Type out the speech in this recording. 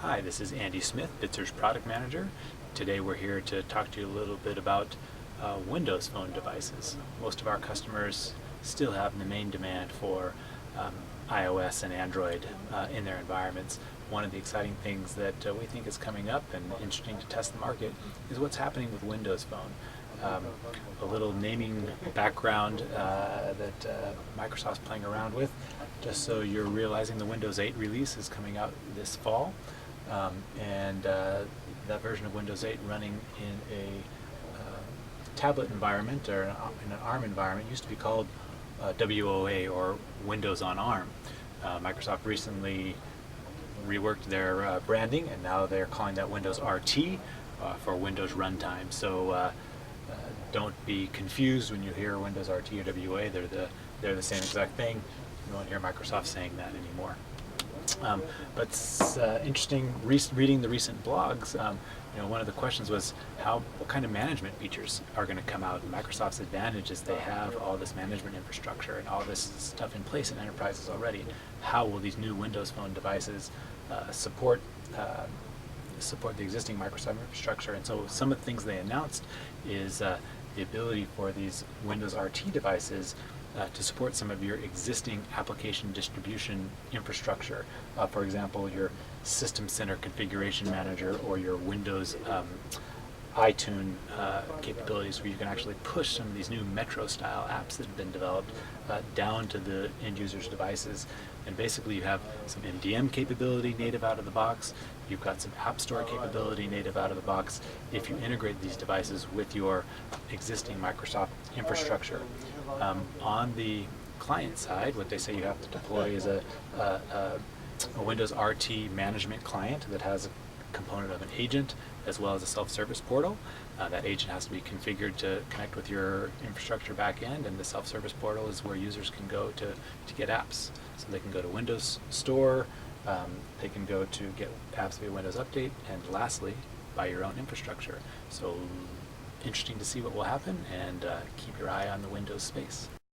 Hi, this is Andy Smith, Bitzer's product manager. Today we're here to talk to you a little bit about Windows Phone devices. Most of our customers still have the main demand for iOS and Android in their environments. One of the exciting things that we think is coming up and interesting to test the market is what's happening with Windows Phone. A little naming background that Microsoft's playing around with, just so you're realizing the Windows 8 release is coming out this fall. And that version of Windows 8 running in a tablet environment or in an ARM environment used to be called WOA, or Windows on ARM. Microsoft recently reworked their branding, and now they're calling that Windows RT for Windows Runtime. So don't be confused when you hear Windows RT or WOA. They're the same exact thing. You won't hear Microsoft saying that anymore. But it's interesting reading the recent blogs. One of the questions was what kind of management features are going to come out. And Microsoft's advantage is they have all this management infrastructure and all this stuff in place in enterprises already. How will these new Windows Phone devices support the existing Microsoft infrastructure? And so some of the things they announced is the ability for these Windows RT devices to support some of your existing application distribution infrastructure. For example, your System Center Configuration Manager or your Windows iTunes capabilities, where you can actually push some of these new Metro-style apps that have been developed down to the end user's devices. And basically you have some MDM capability native out of the box. You've got some App Store capability native out of the box if you integrate these devices with your existing Microsoft infrastructure. On the client side, what they say you have to deploy is a Windows RT management client that has a component of an agent as well as a self-service portal. That agent has to be configured to connect with your infrastructure backend, and the self-service portal is where users can go to get apps. So they can go to Windows Store, they can go to get apps via Windows Update, and lastly, buy your own infrastructure. So interesting to see what will happen, and keep your eye on the Windows space.